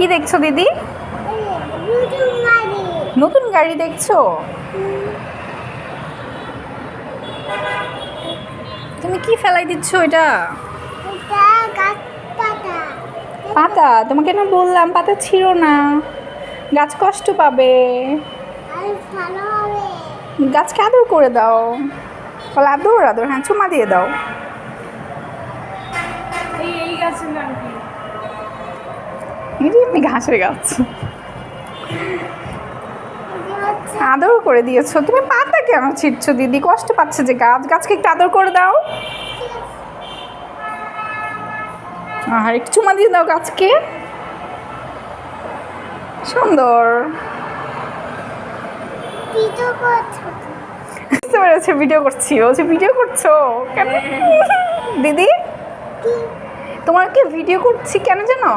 কি দেখছো দিদি? নতুন গাড়ি দেখছো? তুমি কি ফেলাই দিচ্ছ এটা? পাতা? তোমাকে না বললাম পাতা ছিঁড়ো না, গাছ কষ্ট পাবে। গাছকে আদর করে দাও, বলে আদর আদর, হ্যাঁ চুমা দিয়ে দাও। এই গাছের নাম কি? এমনি ঘাসের গাছ, আদর করে দিয়েছো। তুমি পাতা কেন ছিঁড়ছো দিদি? কষ্ট পাচ্ছে যে গাছ, গাছকে একটু আদর করে দাও। আর একটু চুমা দিয়ে দাও গাছকে। সুন্দর, বুঝতে পেরেছে ভিডিও করছি। বলছে ভিডিও করছো কেন দিদি? তোমাকে ভিডিও করছি কেন জানো?